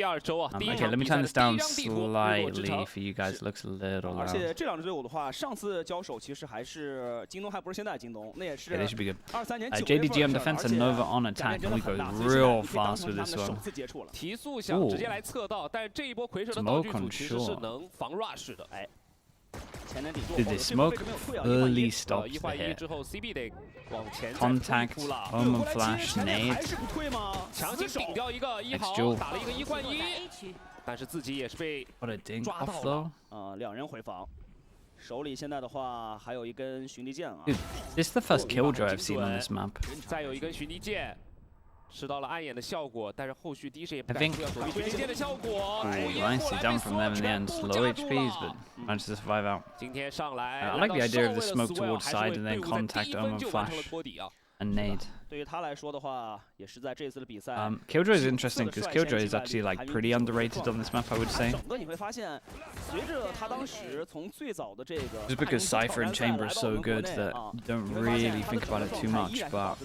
Okay, let me turn this down slightly for you guys. It looks a little 而 loud. 且这两支队伍的话，上次交手其实还是京东，还不是现在京东，那也是 Okay, this should be good. 23年 JDG on 9月份的事儿 defense 而 and 且 Nova on 改 attack. 变真的 We 很 go 大，所以 real 你可以当 fast 成 with 他们 this 的首 one. 次接触了。提速想直接来测到，但是这一波魁蛇的道具组其实是能防 rush 的。哎，前点顶住， Did they smoke? Early 1 stops 一 the 换一 hit. 之后 ，CB 得往前再 Contact, 突了， Omen Flash, 还 nade. 是不退吗？强行顶掉一个1号， Jewel 打了一个1换1，但是自己也是被 What a dink 抓 off 到 though. 了。两人回防，手里现在的话还有一根巡敌剑啊。 Dude, this is the first killjoy I've seen on this map. 再有一根巡敌剑，吃到了暗眼的效果，但是后续第一时间不 I 敢 think- 出要躲避巡敌剑的效果。 Ooh, nicely done from them in the end. Slow HPs, but managed to survive out. 今天上来 I like the idea of the smoke towards side and then contact Omen Flash 托底啊。 and nade. 对于他来说的话，也是在这次的比赛。 Killjoy is interesting because Killjoy is actually like pretty underrated on this map, I would say. 整个你会发现，随着他当时从最早的这个 Just because Cypher and Chamber is so good that you don't really think about it too much, but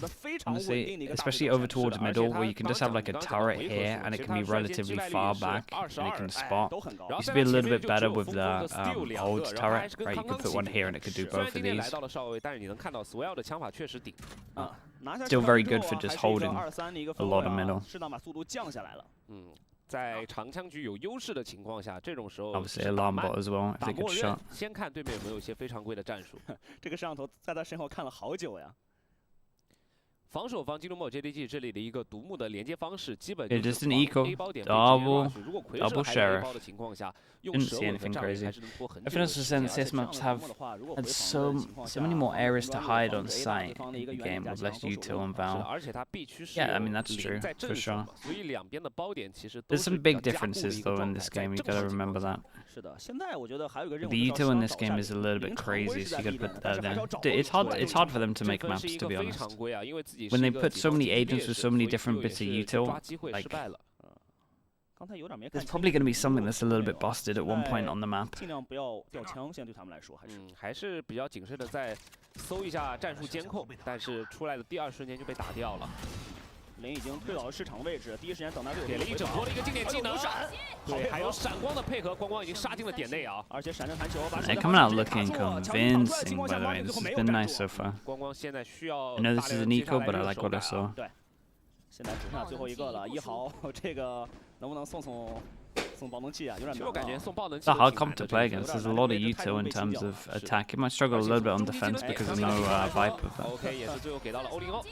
honestly, especially over towards middle where you can just have like a turret here and it can be relatively far back and it can spot. Used to be a little bit better with the old turret, right? You could put one here and it could do both of these. 来到了少尉，但是你能看到 Swell 的枪法确实顶。 Still very good for just holding a lot of middle. 适当把速度降下来了。在长枪局有优势的情况下，这种时候 Obviously, alarm bot as well if they could shot. 先看对面有没有一些非常规的战术。这个摄像头在他身后看了好久呀。 防守方金龙 JDG 这里的一个独木的连接方式，基本 It 就 just 是 an 防 eco, A 包点 double, 如果魁蛇 double 还有 A sheriff. 包的情况下，用 Didn't 蛇 see 尾和 anything 战尾 crazy. 还是能拖很 I 久 feel 的 it's 时 just 间。 since this maps have had so many more areas to hide on site in the game with less util and 是的， Val. 而且它必须是 Yeah, I mean, that's 零 true, 在 for 正手 sure. 嘛，所以两边的包点其实都 There's 是 some 比 big 较加固的 differences 一个 though 状 in 态 this 在 game. You 正 gotta 手情况 remember 下 that. 是的，现在我觉得还有一个任务 The 叫 util in 商 this 找 game 战 is a 略 little 已 bit 经常规 crazy, 是 so 在 you 避 gotta 免 put 但 that 是还是 there. 要掌握 It's hard for them to 这 make 分 maps, 是一 to 个 be 非 honest. 常规啊，因为自己 When 是 they 一个 put 己 so 方 many 自己 agents 劣 with 势 so many 所以 different 也 bits of 是 util, 抓机会失 like 败了。刚才有点没看 there's 清 probably gonna be 楚 something that's a little bit busted at one point on the map. 尽量不要掉枪，现在对他们来说还是。还是比较谨慎的在搜一下战术监控，但是出来的第二瞬间就被打掉了。 林已经退到了市场位置，第一时间等待队友给了一整波的一个经典技能，对，还有闪，闪光的配合，光光已经杀进了点内啊！而且闪电弹球把 They're coming out looking convincing, by the way. This has been nice so far. 光光现在需要 I know this is an eco, but I like what I saw. 对，现在只剩下最后一个了，1号，这个能不能送爆能器啊？有点难。我感觉送爆能 It's a hard comp to play against. There's a lot of util in terms of attack. It might struggle a little bit on defense because of no Viper. OK， 也是最后给到了欧林欧。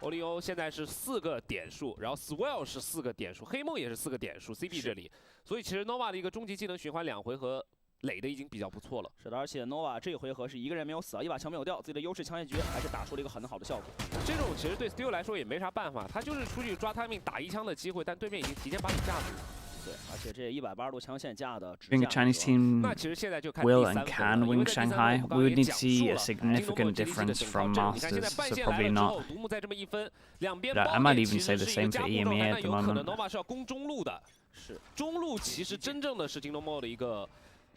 欧林欧现在是4个点数，然后 Swell 是4个点数，黑梦也是4个点数 ，CB 这里，所以其实 Nova 的一个终极技能循环2回合。 垒的已经比较不错了，是的，而且 Nova 这一回合是一个人没有死，一把枪没有掉，自己的优势枪械局还是打出了一个很好的效果。这种其实对 Steel 来说也没啥办法，他就是出去抓 timing 打一枪的机会，但对面已经提前把你架住。对，而且这180度枪线架的， I think a Chinese team 那其实现在就看 will and can win Shanghai. We would need to see a significant difference from Masters, so probably not. 独木再这么一分，两边 I might even say the same for EMEA at the 有可能 moment. Nova 是要攻中路的，是中路其实真正的是京东 MO 的一个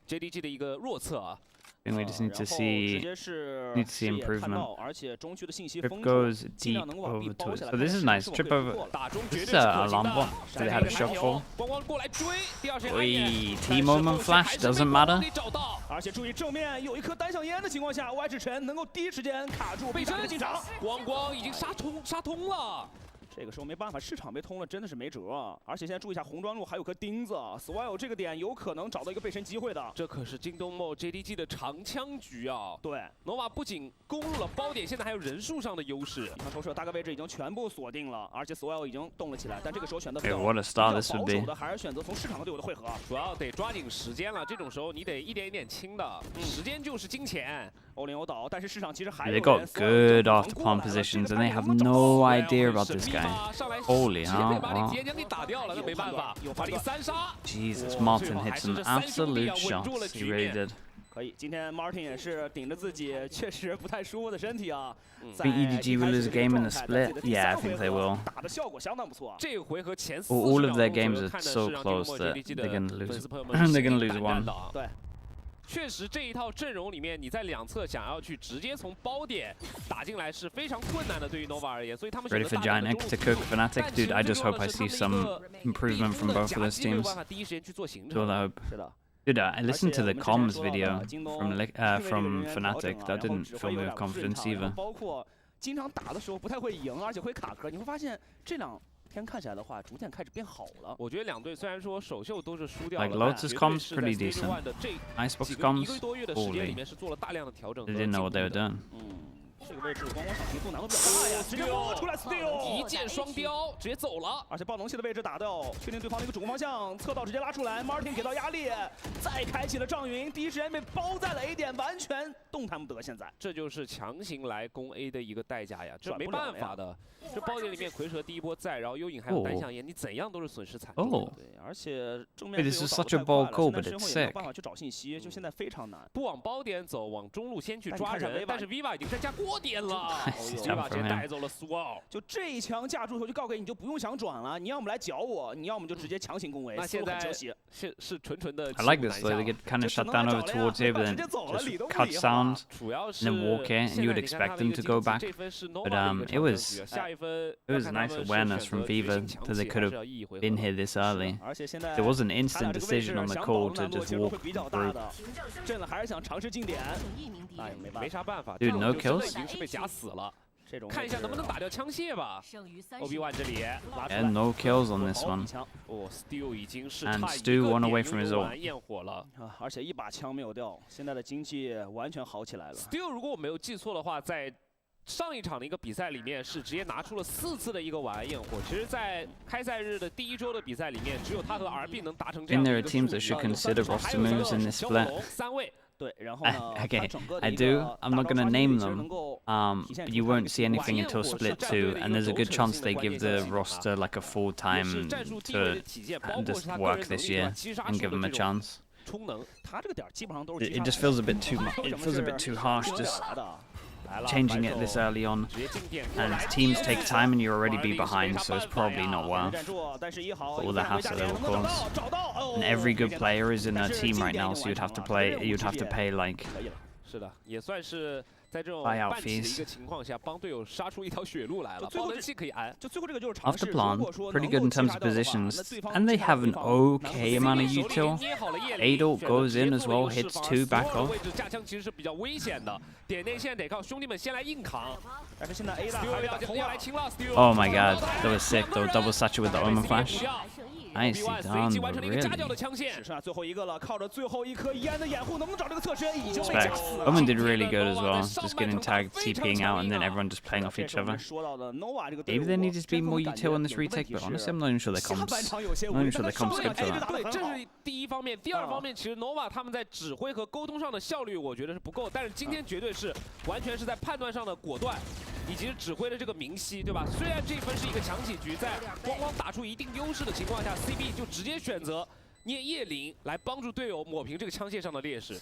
JDG 的一个弱侧啊。 I think we just need to see improvement. 而且中区的信息 Trip 封 goes deep over to it. So this is nice. Trip over. 打中绝 This 对 is 是 a 可行 alarm 的 bot. So they had a shot fall. 光光过来追，第二时间 Oi, Team Omen Flash doesn't matter. 找到，而且注意正面有一颗单向烟的情况下，Y 指晨能够第一时间卡住背身进场。光光已经杀通了。 这个时候没办法，市场被通了，真的是没辙啊！而且现在注意一下红砖路还有颗钉子 ，Swell 这个点有可能找到一个背身机会的。这可是京东 MO JDG 的长枪局啊！对 ，Nova 不仅攻入了包点，现在还有人数上的优势。他投射大概位置已经全部锁定了，而且 Swell 已经动了起来，但这个时候选择 Hey, what a start this would 保 be. 守的还是选择从市场和队友的汇合。主要得抓紧时间了，这种时候你得一点一点清的，时间就是金钱。欧林欧倒，但是市场其实还有 They got good after palm positions, and they have no idea about this guy. Holy hell! 把你 Wow. 直接将你打掉了，那没办法，把你3杀。 Jesus, Martin hit some absolute shots. He really did. 可以，今天 Martin 也是顶着自己确实不太舒服的身体啊。I think EDG will lose a game in the split. Yeah, I think they will. 打的效果相当不错。这个回合前4 All of their 秒 games are 看的 so 是让 close that JDG they're 的 gonna 粉 lose. 丝朋友们 They're 是 gonna lose 胆战 one. 的啊。对。确实这一套阵容里面，你在两侧想要去直接从包点打进来是非常困难的，对于 Nova 而言，所以他们选 Ready 择 for 大量的 Giant 中 X 路 to 辅 cook 助。 Fnatic, dude. I just hope I see some improvement from both of those teams. 没有办法第一时间去做行 That's all 程。 I hope. 是的。 Dude, I listened to the comms video 京东 from Fnatic. That didn't fill me with confidence either. 包括经常打的时候不太会赢，而且会卡壳。你会发现这2天看起来的话，逐渐开始变好了。我觉得两队虽然说首秀都是输掉了， Like Lotus comms pretty decent. Icebox comms, 1个多月的时间里 holy. 面是做了大量的调整。 They didn't know what they were doing. 这个位置光想平速难度比较大呀，直接摸出来 steal， 一箭双雕，直接走了。而且暴龙系的位置打掉，确定对方的一个主攻方向，侧道直接拉出来 ，Martin 给到压力，再开启了障云，第一时间被包在了 A 点，完全动弹不得。现在这就是强行来攻 A 的一个代价呀，这没办法的。这包点里面蝰蛇第一波在，然后幽影还有单向烟，你怎样都是损失惨重的。对，而且正面 This is such a bold call, but it's 也没有 sick. 办法去找信息，就现在非常难。不往包点走，往中路先去抓人，但是 Viva 已经在加锅点了。 Viva 直接带走了苏奥，就这一枪架住以后就告给你，就不用想转了，你要么来搅我，你要么就直接强行攻围。那现在是纯纯的。 I like this though. They get kind of shut down over towards here, but then just cut sound and then walk in, and you would expect them to go back. But it was nice awareness from Viva that they could have been here this early. There was an instant decision on the call to just walk through. 真的还是想尝试进点，没啥办法。 Dude, no kills. 已经是被夹死了。看一下能不能打掉枪械吧。OB1 这里 Yeah, no kills on this one. 哦 ，Steal 已经是 And Stu one away from his ult. 焰火了，而且一把枪没有掉，现在的经济完全好起来了。 Steal 如果我没有记错的话，在 上一场的一个比赛里面是直接拿出了4次的一个晚安焰火。其实，在开赛日的第1周的比赛里面，只有他和 RB 能达成这样的一个数据。 There are teams that should consider roster moves in this split. 3位。 对，然后呢 Okay, I do. I'm not gonna name them. But you won't see anything until split 2, and there's a good chance they give the roster like a full time to just work this year and give them a chance. It just feels a bit too much. It feels a bit too harsh just changing it this early on, and teams take time and you'll already be behind, so it's probably not worth all the hassle it will cause. And every good player is in a team right now, so you'd have to pay like 是的，也算是在这种 buyout 半起的一 fees. 个情况下，帮队友杀出一条血路来了。爆灯器可以安。 Off the plan, pretty good in terms of positions, and they have an okay amount of util. 8 ult goes in as well, hits 2 back off. 位置架枪其实是比较危险的，点内线得靠兄弟们先来硬扛。但是现在 A 大还没打通来清了 Oh my god, that was sick though. Double satchel with the Omen flash. Nicely done, 随即完成了一个夹掉 really. 的枪线。只剩下最后一个了，靠着最后一颗烟的掩护，能不能找这个侧身？已经被 Respect. 夹死了。 Omen did really good as well, just getting tagged, TPing out, and then everyone just playing off each other. 说到的 Nova 这个队 Maybe 伍 there needed to be more 真空 util on 感 this 觉有个问 retake, 题 but 是 honestly, I'm not even sure their 下半 comps. 场有些 I'm 无 not 力 even sure their comps good for that. 这是第一方面，第二方面，其实 Nova 他们在指挥和沟通上的效率，我觉得是不够。但是今天绝对是完全是在判断上的果断，以及指挥的这个明晰，对吧？虽然这一分是一个强起局，在光光打出一定优势的情况下 ，CB 就直接选择捏叶灵来帮助队友抹平这个枪械上的劣势。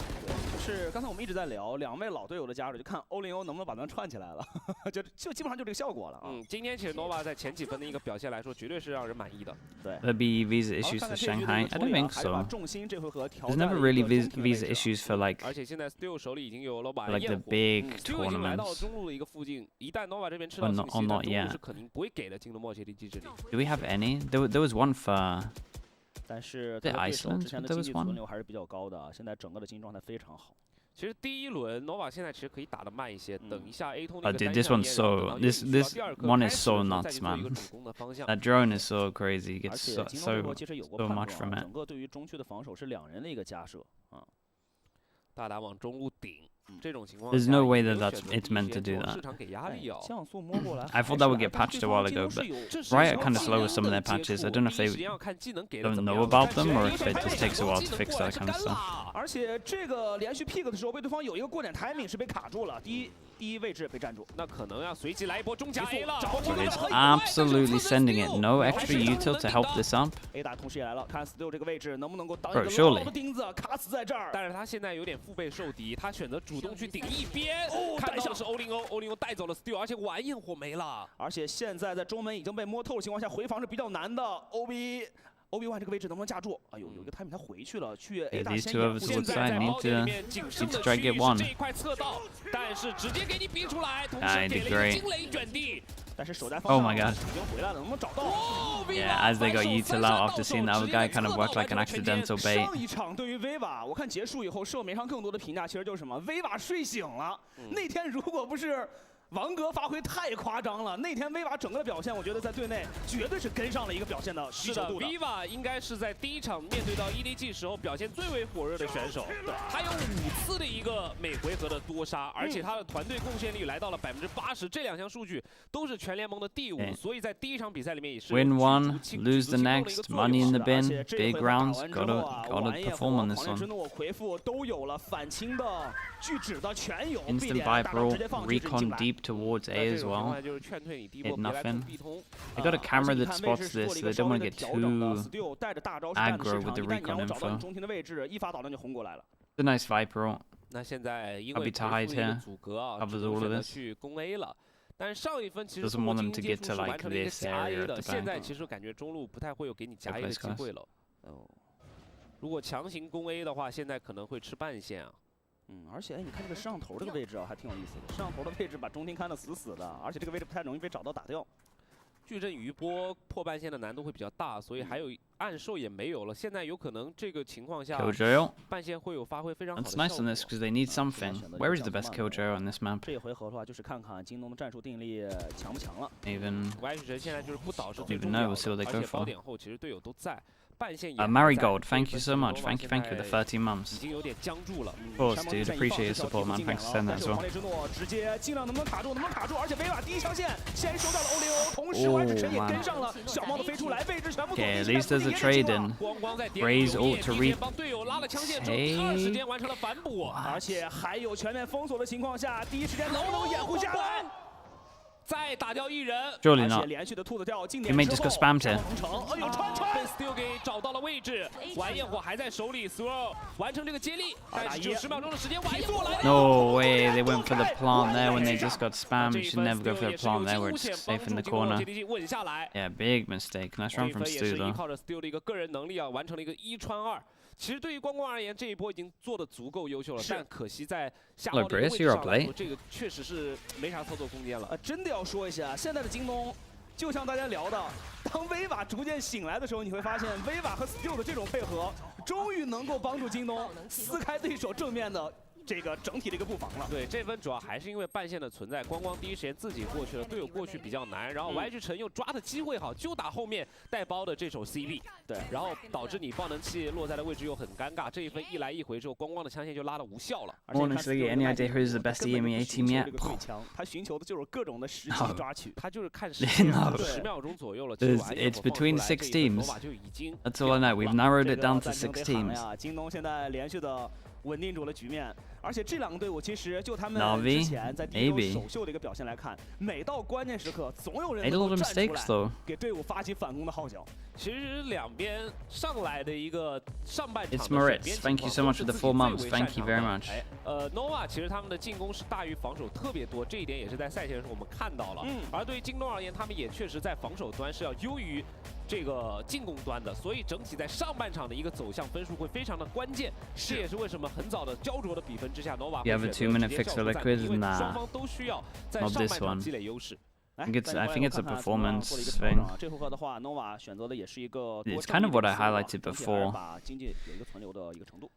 是刚才我们一直在聊两位老队友的加入，就看欧林欧能不能把他们串起来了，就基本上就这个效果了啊。今天其实 Nova 在前几分的一个表现来说，绝对是让人满意的。对。 There'll be visa issues for Shanghai? I don't think so. 重心这回合调 There's never really visa issues for like 而且现在 Steel 手里已经有了晚 the 焰火 big ，Steel 已经来到了 tournaments. 中路的一个附近，一旦 Nova 这边吃到信息，那 not 中路 yet. 是肯定不会给的，进入默契的机制里。 Do we have any? There was one for 但是他的对手之前的经济存留还是比较高的啊，现在整个的经济状态非常好。 其实第一轮 Nova 现在其实可以打得慢一些，等一下 A 通 dude, this one's so this one is so nuts, man. That drone is so crazy. It gets so much from it. 整个对于中区的防守是2人的一个加设啊。大打往中路顶。 这种情况 There's no way that it's meant to do that. 市场给压力哦。 I thought that would get patched a while ago, but Riot kind of slow with some of their patches. I don't know if they don't know about them or if it just takes a while to fix that kind of stuff. 而且这个连续 pick 的时候，被对方有一个过点 timing 是被卡住了，第一位置被占住，那可能要随即来一波中甲 A 了。 So he's absolutely sending it. No extra util to help this up. A 打同时也来了，看Stu 这个位置能不能够当一个牢的钉子，卡死在这儿。但是他现在有点腹背受敌，他选择主动去顶一边。看到的是欧林欧带走了 Stu， 而且晚焰火没了。而且现在在中门已经被摸透的情况下，回防是比较难的。OB Obi-Wan 这个位置能不能架住？哎呦，有一个 timing 他回去了，去 A 大 these 先 two 掩 overs 护。 to 现 the 在 side 在 need 包点里面仅 to 剩的 try 区 get 域 one. 是这一块侧道，但是直接给你逼出来，同时 I 给 did 了一 great. 个惊雷卷地。但是守在 Oh 方 my 向 god. 已经回来了，能不能找到？ Yeah, as they got util out after seeing the other guy kind of work like an accidental bait. 上一场对于 Viva， 我看结束以后，社媒上更多的评价其实就是什么 ，Viva 睡醒了。那天如果不是王哥发挥太夸张了，那天 Viva 整个的表现，我觉得在队内绝对是跟上了一个表现的需求度的。Viva 应该是在第一场面对到EDG 时候表现最为火热的选手，他有5次的一个每回合的多杀，而且他的团队贡献率来到了80%，这2项数据都是全联盟的第5，所以在第一场比赛里面也是 Win one, lose the next, money in the bin, big rounds. Gotta perform on this 狂之 one. 诺回复都有了，反清的、拒指的全有。 Instant Viper ult, recon deep towards A as well. 就是劝退你第一 Hit 波别来 nothing. 必通。 They got a camera that spots this, so they don't want to get too 带着大招 aggro with the 一旦你让 recon 我找到你 info. 中庭的位置，一发导弹就轰过来了。 It's a nice Viper ult. 那现在因 I'll 为 be tied 回复的一个 here. 阻隔啊， Covers 只能 all of 选择 this. 去攻 A 了。但是上一分其实 Doesn't 通过 want 进 them to 攻接 get 触 to 是 like 完成了一个 this 加 A area 的， at the 现在 back. 其实感觉中路不太会有给你加 A 的 Good 机 place, 会了。哦，如果强行攻 A 的话，现在可能会吃半线啊。而且哎，你看这个摄像头这个位置啊，还挺有意思的。摄像头的位置把中庭看得死死的，而且这个位置不太容易被找到打掉。 矩阵余波破半线的难度会比较大，所以还有暗兽也没有了。现在有可能这个情况下， Killjoy. 半线会有发挥非常好的 That's 效 nice on 果。 this because they need something. Where is the best Killjoy on this map? 这一回合的话，就是看看京东的战术定力强不强了。 Even 歪曲神现在就是不倒是最 even 重 know 要 we'll see what 的， they 而 go 且宝 for. 点后其实队友都在，半线也还在。 Marigold, thank you 这 so 一分 much. Thank you for the 13已 months. 经有点僵住了。 Of course, dude. Appreciate your support, man. Thanks for sending that as well. 黄烈之诺直接尽量能不能卡住，能不能卡住？而且维瓦第一枪线先收到了欧林欧，同时歪之神也跟上了，小帽子飞出来，位置全部 Okay, at least there's a trade in. 光光在点 Raise ult to reap. 帮队友拉了枪线之后，第二时间完成了反补，而且还有全面封锁的情况下，第一时间能不能掩护下来？ 再打掉一人， Surely 而且 not. 连续的兔子跳进 He 点 may 之 just 后 got spammed here. 哎呦，穿被 Still 给找到了位置，完焰火还在手里 ，Swirl 完成这个接力，但是90秒钟的时间，完焰火来了。 No way, they went for the plant there when they just got spammed. You should never go for the plant there where it's safe in the corner. JDG 稳下来， Yeah, big mistake. Nice 这 run 一 from 分也 Stu 是依 though. 靠着 Still 的一个个人能力啊，完成了一个1穿2。其实对于光光而言，这一波已经做的足够优秀了，但可惜在下方的位 Bruce, 置 you're 上 up 来 late. 说，这个确实是没啥操作空间了。真的要说一下，现在的京东，就像大家聊的，当威瓦逐渐醒来的时候，你会发现威瓦和 Still 的这种配合，终于能够帮助京东撕开对手正面的这个整体的一个布防了。对，这分主要还是因为半线的存在，光光第一时间自己过去了，队友过去比较难，然后 YG 晨又抓的机会好，就打后面带包的这手 CB， 对，然后导致你爆能器落在的位置又很尴尬，这一分一来一回之后，光光的枪线就拉的无效了。 Honestly, any idea who's the best EMEA team yet? 他寻求的就是各种的时机抓取，他就是看时间，10秒钟左右了。It's between 6 teams. 就已经 That's all I know. We've narrowed it down to 6 teams. 京东现在连续的稳定住了局面，而且这两个队伍其实就他们 Na'Vi, 之前在第一周首秀的一个表现来看，每到关键时刻总有人 Made a 能 lot 够 of 站出 mistakes 来 though. 给队伍发起反攻的号角。其实两边上来的一个上半场 It's Moritz. Thank you so much for the 4 months. Thank you very much. Nova 其实他们的进攻是大于防守特别多，这一点也是在赛前时候我们看到了。而对于京东而言，他们也确实在防守端是要优于这个进攻端的，所以整体在上半场的一个走向分数会非常的关键。这也是为什么很早的焦灼的比分之下 ，Nova 会选择直接叫出战，因为双方都需要在上半场积累优势。 I think it's a performance thing. It's kind of what I highlighted before.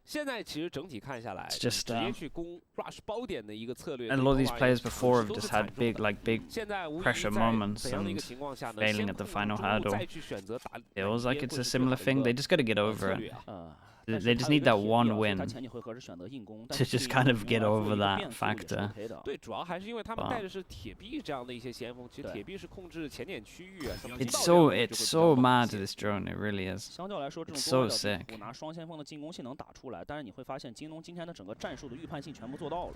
现在其实整体看下来， It's just 直接去攻 rush 包点的一个策略。 And a lot of these players before have just had big pressure moments 怎样的一 and 个情况下呢？ failing at the final 再 hurdle. 去选择打 Feels like it's a similar thing. They just got to get over it. 啊。 They just need that one win to just kind of get over that factor. 对，主要还是因为他们带的是铁臂这样的一些先锋，其实铁臂是控制前点区域啊。It's so mad to this drone. It really is. 相对来说，这种 so sick. 拿双先锋的进攻性能打出来，但是你会发现京东今天的整个战术的预判性全部做到了。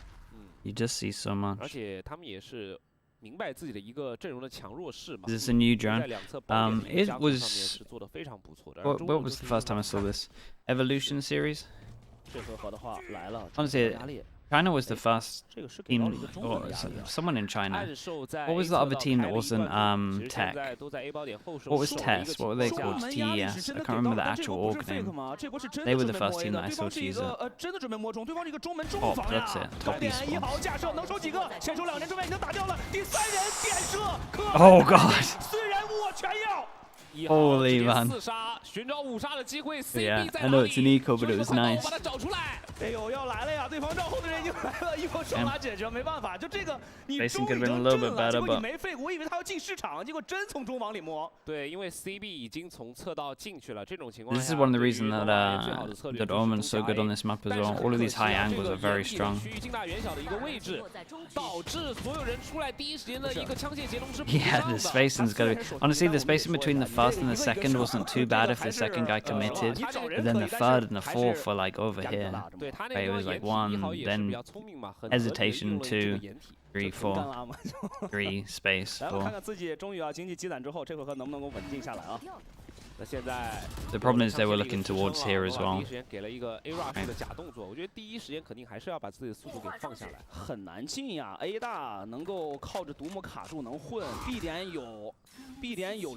You just see so much. 而且他们也是明白自己的一个阵容的强弱势嘛。 This is a new drone. 在两侧包点的一个 It 加控上面 was. 是做的非常不错的。 What was the first time I saw this? Evolution series? 这回合的话来了， Honestly, China was the first 这个是给到了 team, 一个中 or 文的压力啊。 someone in China. 暗授在 What was the other team that wasn't Tech? 都在 A 包点后手 What was 受了一个 Test? 情 What were 况 they 下 called? 中文压力是 TES. 真 I 的 can't 给到 remember the 但这 actual 波不 org 是 fake name. 吗？这波是真 They 的 were 准 the 备 first 摸 team 的， that I 对 saw 方是一 cheese 个真的准备摸中，对方是一个中门中 Oh, 防 that's 呀 it. 带 Top 点 east 1 spawn. 号架设能收几个？先收2人中卫已经打掉了，第3人点射，可 Oh god. 4人我全要。 Holy man. 4杀，寻找5杀的机会 Yeah, ，CB 在 I 哪 know 里？ it's an eco, but it 有一个 was 快刀 nice. 把它找出来。哎呦，要来了呀！对方绕后的人已经来了，一波双拉解决，没办法，就这个你 Facing 中 could 已 have been a 经 little 震 bit 了， better, 结果你 but 没废，我以为他要进市场，结果真从中往里摸。对，因为 CB 已经从侧道进去了，这种情况 This 下 is one of the 对于 reasons 罗 that 马人最好的策略 that 就是 Omen's so 中 good 夹 on A this map as 但是 well. 很 All of 可 these 惜 high 啊，这 angles 个 are very 掩体的 strong. 区域近大远小的一个位置，导致所有人出来第一时间的一个枪械接龙是不 Yeah, 上 the 的。 spacing's gotta be. Honestly, the spacing between the first and the second wasn't too bad if the second guy committed. But then the third and the fourth were like over here. 对他那 Right, 个 it was 地 like 方掩体一 1, 号也是比 then 较聪明嘛，很合理地 hesitation 利用了这个 2, 掩体。 3, 干 4, 拉嘛， 3 space 来，我看 4. 看自己终于经济积攒之后，这回合能不能够稳定下来啊？ 那现在 The problem is they were looking towards here as 第 well. 一时间给了一个 A rush 的假动作，我觉得第一时间肯定还是要把自己的速度给放下来。很难进呀 ，A 大能够靠着独木卡住能混 ，B 点有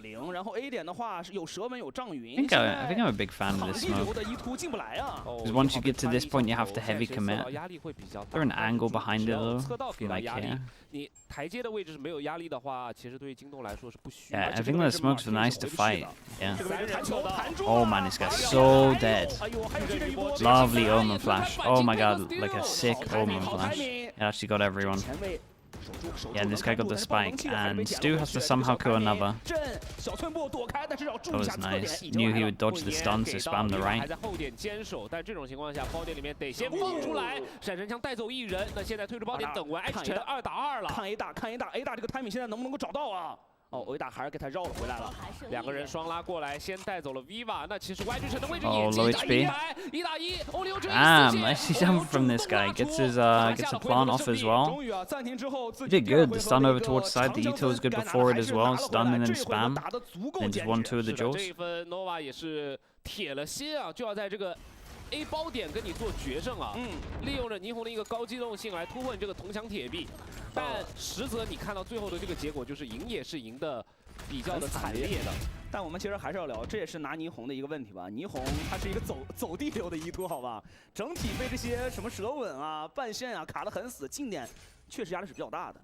0，然后 A 点的话是有蛇纹有障云。 I think I'm a big fan of 场 this 地流 smoke. 的1突进不来啊。 Because once you get to this point, you have to heavy commit. 压力会比较大。 Is there an angle behind it though? 侧道给到 Like 压力 here? 你台阶的位置是没有压力的话，其实对于京东来说是不虚的。 Yeah, I think the smokes were nice to fight. Yeah. 这个位置弹球弹住 Oh man, this guy's so dead. 哎呦，还有这一波 Lovely Omen flash. Oh my god, like a sick Omen flash. It actually got everyone. 前卫守住 Yeah, this guy got the 但是暴 spike, 能器还是 and 被点 Stu 了 has to 这个 somehow 小 kill 开明 another. 震小寸步躲开，但是要 That 注意一 was 下侧点 nice. 已经 Knew 来 he 了 would dodge the stun to spam the 还 right. 在后点坚守，但这种情况下，包点里面得先放出来，闪神枪带走1人。那现在退出包点等完 H 城2打2了。看 A 大看 A 大 A 大这个 timing 现在能不能够找到啊？哦 ，A 大还是给他绕了回来了。 2个人双拉过来，先带走了 Viva。那其实 Y 巨城的位置哦也 low 进 HP 1打1，欧流追 Damn, nicely done from this guy. Gets his gets a plant off as well. 终于啊，暂停之后 He did good. The stun over towards side. The Eto was good before it as well. Stun and then spam. 打得足够 Then 坚 just 1, 持。 2 of the 这 jaws. 一分 Nova 也是铁了心啊，就要在这个 A 包点跟你做决胜啊。利用着霓虹的一个高机动性来突破你这个铜墙铁壁，但实则你看到最后的这个结果就是赢也是赢的比较的惨烈的。 但我们其实还是要聊，这也是拿霓虹的一个问题吧。霓虹它是一个走地流的1突，好吧？整体被这些什么蛇吻啊、半线啊卡得很死，近点确实压力是比较大的。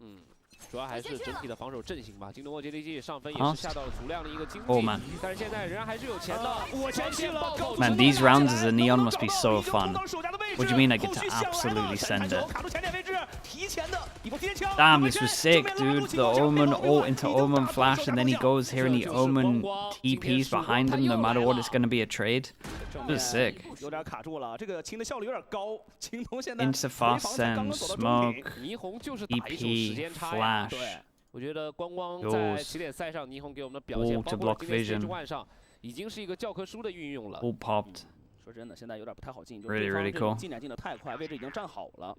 主要还是整体的防守阵型吧。京东和 JDG 上分也是下到了足量的一个经济， Oh man. 但是现在仍然还是有钱的。我前去了 Man, these rounds as a Neon must be so fun. What do you mean I get to absolutely send it? 卡住前点位置，提前的一波接枪。 Damn, this was sick, dude. The Omen ult into Omen flash, and then he goes here and the Omen TPs behind him, no matter what, it's gonna be a trade. It was sick. 有点卡住了，这个清的效率有点高。京东现在 Into fast send, smoke, 霓虹就是打一手时间差呀。 EP, 对。 我觉得光光在起点赛上，霓虹给我们的表现，包括今天 Stage 1上，已经是一个教科书的运用了。 all popped. 说真的，现在有点不太好进，就 Really, 对方 really 这种 cool. 进点进的太快，位置已经站好了。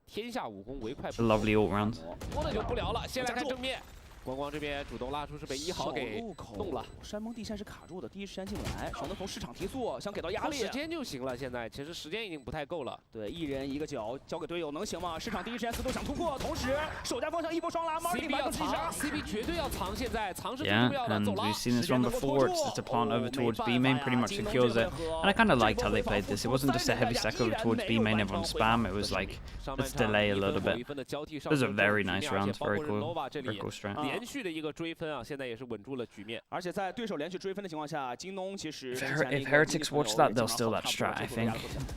天下武功唯快 It's a lovely ult round. 多的就不聊了，先来看正面。 光光这边主动拉出是被1号给弄了，山崩地线是卡住的，第一时间进不来，选择从市场提速，想给到压力。时间就行了，现在其实时间已经不太够了。对，一人一个脚交给队友能行吗？市场第一时间思路想突破，同时手家方向一波双拉 ，CB 要藏 ，CB 绝对要藏，现在藏是最 Yeah, 重要的。 and 走了 we've seen this one before. It's just a plant over towards B main, pretty much secures it. And I kind of liked how they played this. It wasn't just a heavy stack over towards B main, everyone spam. It was like, let's delay a little bit. It was a very nice round, very cool, very cool strat. 连续的一个追分啊，现在也是稳住了局面。而且在对手连续追分的情况下，京东其实 If Heretics watch that, they'll steal that strat, I think.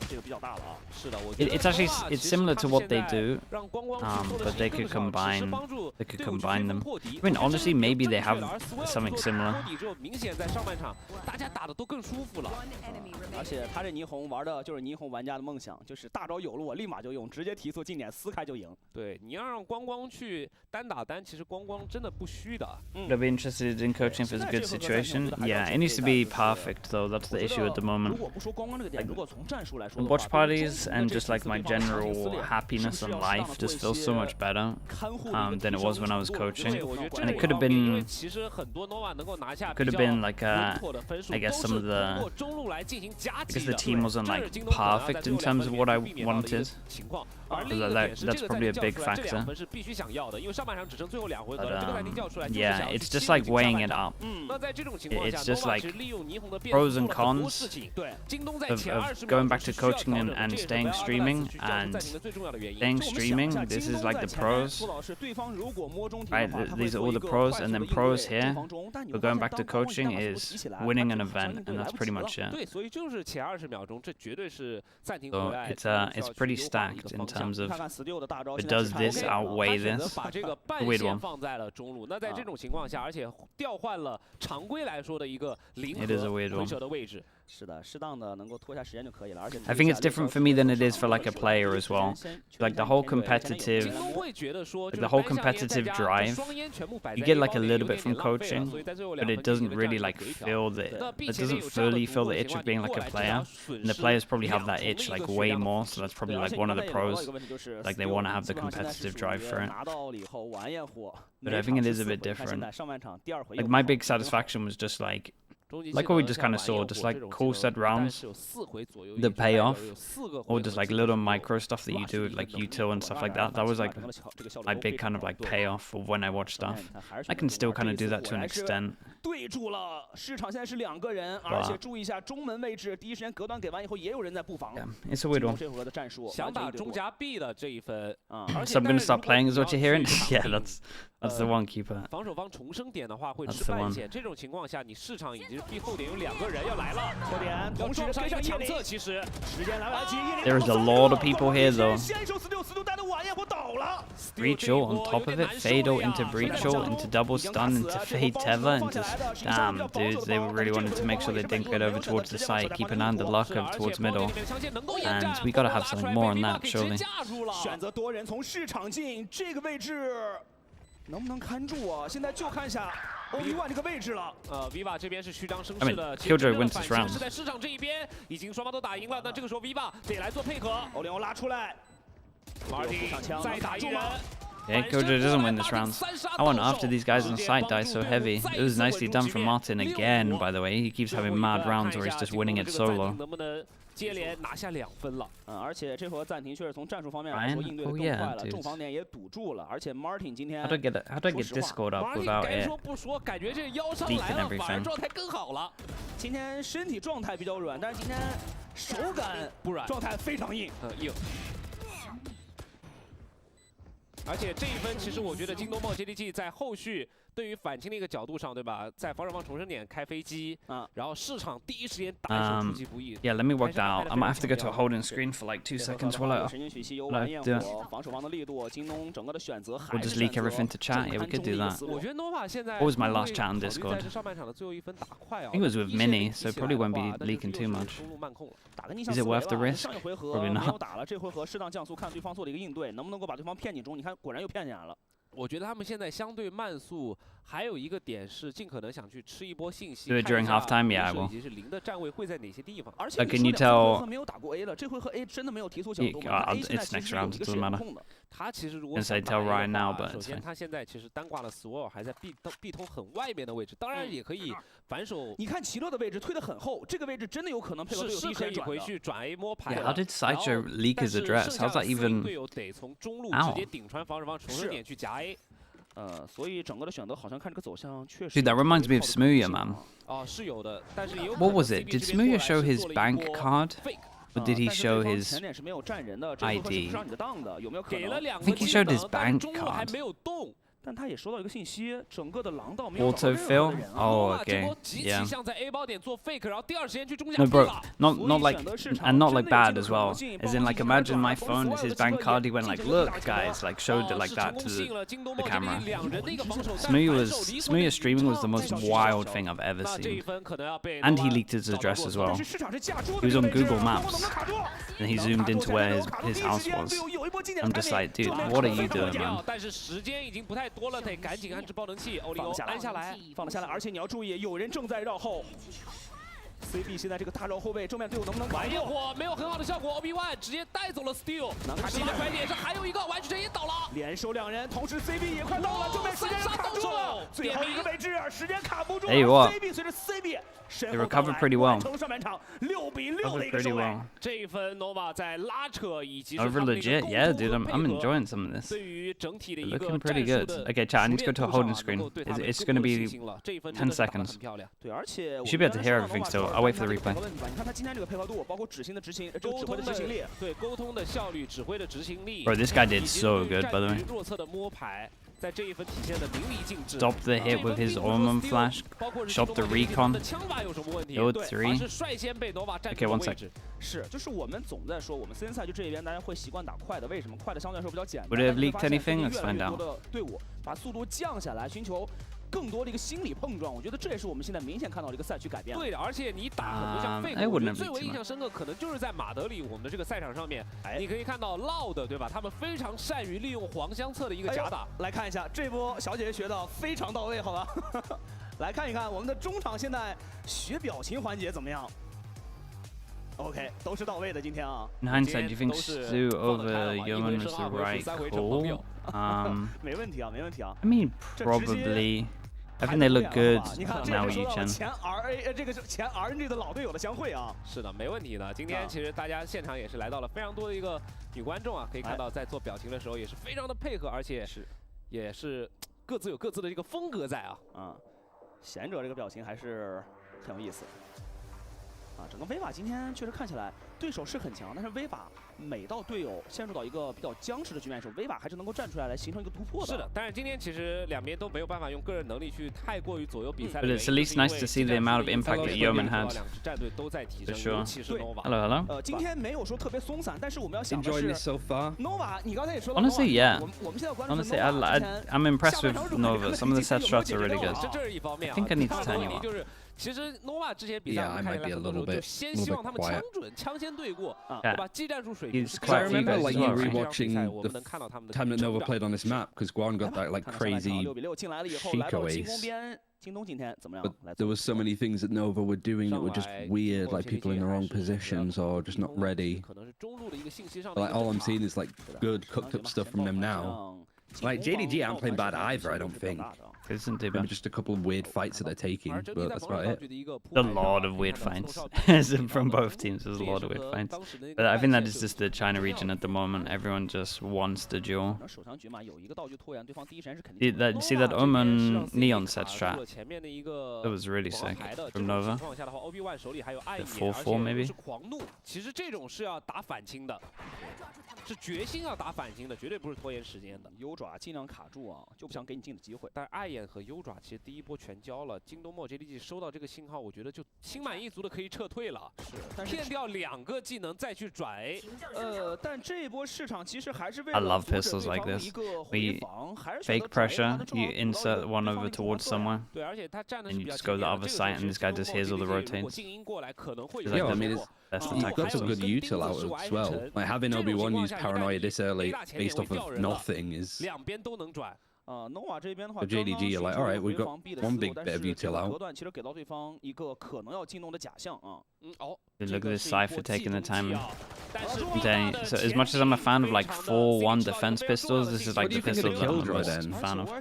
这个比较大了啊。是的，我 It's actually it's similar to what they do, 让光光 but they could combine them. I mean, honestly, maybe they have something similar. 托底之后，明显在上半场大家打的都更舒服了。而且他这霓虹玩的就是霓虹玩家的梦想，就是大招有了我立马就用，直接提速进点撕开就赢。对，你要让光光去单打单，其实光光真的不虚的。Would I be interested in coaching if it's a good situation? Yeah, it needs to be perfect though. That's the issue at the moment. Watch parties and just like my general happiness in life just feels so much better than it was when I was coaching. And it could have been like I guess some of the the team wasn't like perfect in terms of what I wanted. That's probably a big factor. Yeah, it's just like weighing it up. It's just like pros and cons of going back to coaching and staying streaming. And staying streaming, this is like the pros, right? These are all the pros, and then pros here. But going back to coaching is winning an event, and that's pretty much it. So it's pretty stacked in terms of, but does this outweigh this? A weird one. It is a weird one. I think it's different for me than it is for like a player as well. Like the whole competitive drive, you get like a little bit from coaching, but it doesn't really like feel it doesn't fully feel the itch of being like a player. And the players probably have that itch like way more, so that's probably like one of the pros. Like they want to have the competitive drive for it. But I think it is a bit different. Like my big satisfaction was just like what we just kind of saw, just like cool set rounds, the payoff, or just like little micro stuff that you do, like util and stuff like that. That was like my big kind of like payoff of when I watch stuff. I can still kind of do that to an extent. But yeah, it's a weird one. So I'm gonna start playing, is what you're hearing? Yeah, that's the one keeper. That's the one. 壁后点有2个人要来了，要撞上一个抢侧，其实时间来不及。There is a lot of people here though. Breachel on top of it, Fatal into Breachel, into double stun, into Fade Teva, into damn dudes, they really wanted to make sure they didn't get over towards the site, keep an eye on the luck over towards middle. And we gotta have something more on that, surely. 选择多人从市场进这个位置。 能不能看住啊？现在就看一下Obi-Wan这个位置了。Viva 这边是虚张声势的， Killjoy wins this round. 是在市场这一边，已经双方都打赢了。那这个时候 Viva 得来做配合。欧林欧拉出来 ，Martin 再打一人。 Yeah, Killjoy doesn't win this round. I went after these guys on side die so heavy. It was nicely done from Martin again, by the way. He keeps having mad rounds where he's just winning it solo. 接连拿下2分了，而且这回暂停确实从战术方面来说应对的更快了，重防点也堵住了，而且 Martin 今天 How do I get Discord up without it? 说不说，感觉这腰伤来了，反而状态更好了。今天身体状态比较软，但是今天手感不软，状态非常硬，硬。而且这一分，其实我觉得京东茂 JDG 在后续。 对于反清的一个角度上，对吧？在防守方重生点开飞机，然后市场第一时间打一手出其不意。Yeah, let me work that out. I might have to go to a holding screen for like 2 seconds while I do it. 防守方的力度，京东整个的选择 We'll just leak everything to chat. Yeah, we could do that. 我觉得 Nova 现在 What was my last chat on Discord? 上半场的最后1分打快啊。I think it was with Mini, so probably won't be leaking too much. Is it worth the risk? Probably not. 打了这回合适当降速，看对方做的一个应对，能不能够把对方骗进中？你看，果然又骗进来了。 我觉得他们现在相对慢速，还有一个点是尽可能想去吃一波信息。 Do it during halftime, yeah, I will. 以及是零的站位会在哪些地方？而且 Can you tell? 没有打过 A 了，这回合 A 真的没有提速角度。 It's next round, it doesn't matter. 他其实如果 I tell right now, but 首先他现在其实单挂了 Swirl 还在 B 通很外面的位置，当然也可以反手。你看奇乐的位置推得很后，这个位置真的有可能配合队友是可以回去转 A 摸牌。 Yeah, how did Sideshow leak his address? How's that even? 队友得从中路直接顶穿防守方重生点去夹 A。 所以整个的选择好像看这个走向确实。 Dude, that reminds me of Smooya, man. 是有的，但是也有。 What was it? Did Smooya show his bank card? Or did he show his ID? I think he showed his bank card. 但他也收到一个信息，整个的廊道没有 Autofill? Oh, okay. Yeah. No, bro, not like, and not like bad as well. As in, like, imagine my phone is his bank card. He went like, look, guys, like showed it like that to the camera. Smooya streaming was the most wild thing I've ever seen. And he leaked his address as well. He was on Google Maps, and he zoomed into where his house was. I'm just like, dude, what are you doing, man? 多了得赶紧安置爆能器。欧利欧安下来，放了下来，而且你要注意，有人正在绕后。CB 现在这个大绕后卫，正面队友能不能玩焰火没有很好的效果 ，OB1 直接带走了 Steel。卡西的拐点上还有一个完全也倒了，连收2人，同时 CB 也快到了，正面时间卡住了，最后一个位置时间卡不住了。CB 随着 CB 身后到来，完成上半场6比6的一个收尾。这一分 Nova 在拉扯以及 Over legit, yeah, dude. I'm enjoying some of this. 对于整体的一个 Looking pretty good. Okay, chat. I need to go to a holding screen. It's going to be 10 seconds. 对，而且 You should be able to hear everything still. I'll wait for the replay. 你看他今天这个配合度，包括指挥的执行力，对沟通的效率、指挥的执行力。Bro, this guy did so good, by the way. 弱侧的摸排，在这一分体现的淋漓尽致。 Stop the hit with his Ormond flash. Shot the recon. 枪法有什么问题？ Killed 3. 是率先被 Nova 占 Okay, 住 one 的位置。是，就是我们总在说，我们 CN 赛就这边大家会习惯打快的，为什么？快的相对来说比较简单。 Would it have leaked anything? Let's find out. 队伍把速度降下来，寻求更多的一个心理碰撞，我觉得这也是我们现在明显看到的一个赛区改变。对的，而且你打很多像 Fake， 我觉得最为印象深刻，可能就是在马德里我们的这个赛场上面，你可以看到 Loud 对吧？他们非常善于利用黄相侧的一个假打。来看一下这波小姐姐学的非常到位，好吧？来看一看我们的中场现在学表情环节怎么样 ？OK， 都是到位的今天啊。In hindsight, do you think Stu over Yeoman was the right call? 没问题啊，没问题啊。I mean, probably. I think they look good now, Yuchen. 前 RA 这个是前 RNG 的老队友的相会啊。是的，没问题的。今天其实大家现场也是来到了非常多的一个女观众啊，可以看到在做表情的时候也是非常的配合，而且也是各自有各自的一个风格在啊。贤者这个表情还是很有意思。整个威瓦今天确实看起来对手是很强，但是威瓦每到队友陷入到一个比较僵持的局面的时候，威瓦还是能够站出来行成一个突破的。是的，但是今天其实两边都没有办法用个人能力去太过于左右比赛。But it's at least nice to see the amount of impact that Yeoman had. 两支战队都在提升，尤其是 Nova。Hello, hello. 今天没有说特别松散，但是我们要想的是 Nova， 你刚才也说了 Honestly, yeah. 我们现在关注 Honestly, I'm impressed with Nova. Some of the set shots are really good. 这是一方面。I think I need to turn you on. 其实 Nova 之前比赛我们看起来很多时候就先希望他们枪准、枪先对过，对吧？技战术水平。I remember like you rewatching the time that Nova played on this map because Guan got that like crazy Sheikah ace. But there was so many things that Nova were doing that were just weird, like people in the wrong positions or just not ready. Like all I'm seeing is like good cooked up stuff from them now. Like JDG aren't playing bad either, I don't think. Isn't it? Maybe just a couple of weird fights that they're taking, but that's about it. A lot of weird fights from both teams. There's a lot of weird fights, but I think that is just the China region at the moment. Everyone just wants the duel. See that Omen Neon set strat? That was really sick from Nova. The 4-4 maybe. 其实这种是要打反清的，是决心要打反清的，绝对不是拖延时间的。优爪尽量卡住啊，就不想给你进的机会。但是爱眼和优爪其实第一波全交了，京东墨 JDG 收到这个信号，我觉得就心满意足的可以撤退了。是，骗掉2个技能再去转 A。但这一波市场其实还是为了 I love pistols like this. We fake pressure, you insert one over towards somewhere, 对，而且他站的 and you just go the other side, and this guy just hears all the rotates. Yeah, I mean, you've got some good util out as well. Like having Obi-Wan use paranoia this early based off of nothing is. 两边都能转。Nova 这边的话 ，JDG you're like, all right, we've got one big bit of util out. 隔断其实给到对方一个可能要进攻的假象啊。Look at this Cypher taking the time. So as much as I'm a fan of like 4-1 defense pistols, this is like the pistol that I'm the most fan of.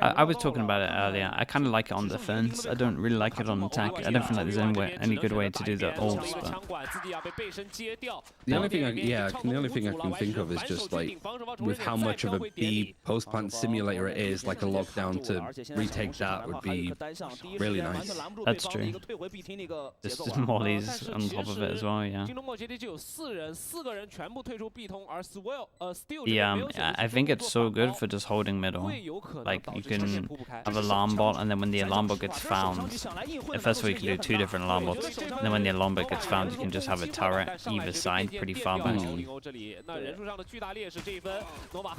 I was talking about it earlier. I kind of like it on defense. I don't really like it on attack. I don't feel like there's any good way to do the ults. But the only thing I can think of is just like with how much of a B post plant simulator it is, like a lockdown to retake that would be really nice. That's true. Just mollies on top of it as well, yeah. I think it's so good for just holding middle. Like, you can have alarm bot, and then when the alarm bot gets found, first of all, you can do 2 different alarm bots. And then when the alarm bot gets found, you can just have a turret either side pretty far back.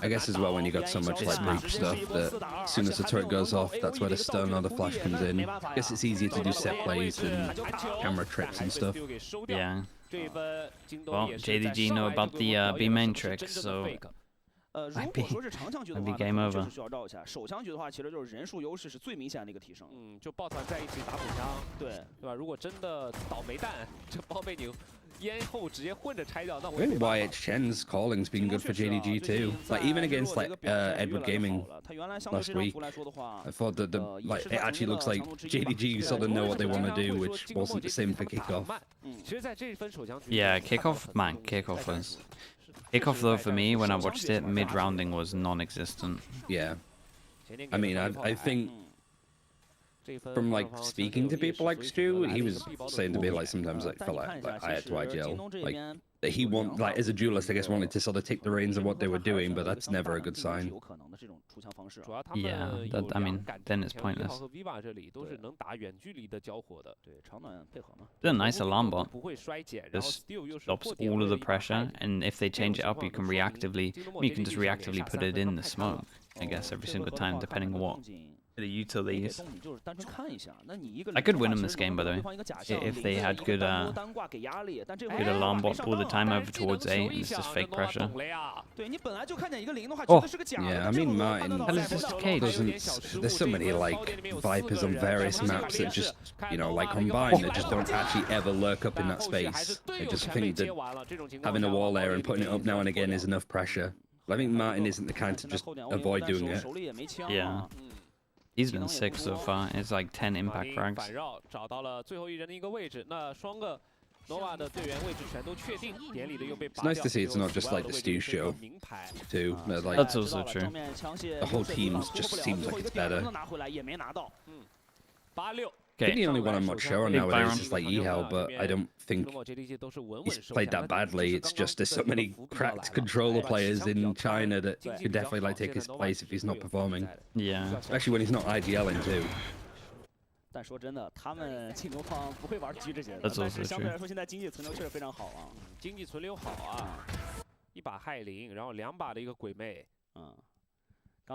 I guess as well, when you got so much like breach stuff, that as soon as the turret goes off, that's where the stun or the flash comes in. I guess it's easier to do set plays and camera tricks and stuff. Yeah. Well, JDG know about the B main tricks, so 如果说是长枪局的话， game over 就是需要绕一下；手枪局的话，其实就是人数优势是最明显的一个提升。就抱团在一起打补枪，对吧？如果真的倒霉蛋，这包被你咽后直接混着拆掉，那我 I think YH Chen's calling's been good for JDG too. Like even against like Edward Gaming last week, I thought that like it actually looks like JDG sort of know what they want to do, which wasn't the same for kickoff. Yeah, kickoff, man, kickoff was. Kickoff though for me when I watched it, mid rounding was non-existent. Yeah, I mean I think. From like speaking to people like Stu, he was saying to me like sometimes like felt like I had to IGL, like that he like as a duelist I guess wanted to sort of take the reins of what they were doing, but that's never a good sign. Yeah, that, I mean then it's pointless. It's a nice alarm bot. Just stops all of the pressure, and if they change it up, you can reactively, you can just reactively put it in the smoke, I guess, every single time depending on what the util they use. I could win them this game, by the way, if they had good alarm bot all the time over towards A, and it's just fake pressure. Oh, yeah, I mean Martin doesn't, there's so many like Vipers on various maps that just, you know, like combine, that just don't actually ever lurk up in that space. I just think that having a wall there and putting it up now and again is enough pressure. But I think Martin isn't the kind to just avoid doing it. Yeah. He's been sick so far. It's like 10 impact frags. It's nice to see it's not just like the Stu show, too. Like, that's also true. The whole team just seems like it's better. I think the only one I'm not sure on nowadays is like Ehel, but I don't think he's played that badly. It's just there's so many cracked controller players in China that could definitely like take his place if he's not performing. Yeah. Especially when he's not IGLing too. 但说真的，他们进攻方不会玩狙这些的， 但是相对来说现在经济存留确实非常好啊。经济存留好啊，一把害灵，然后2把的一个鬼魅。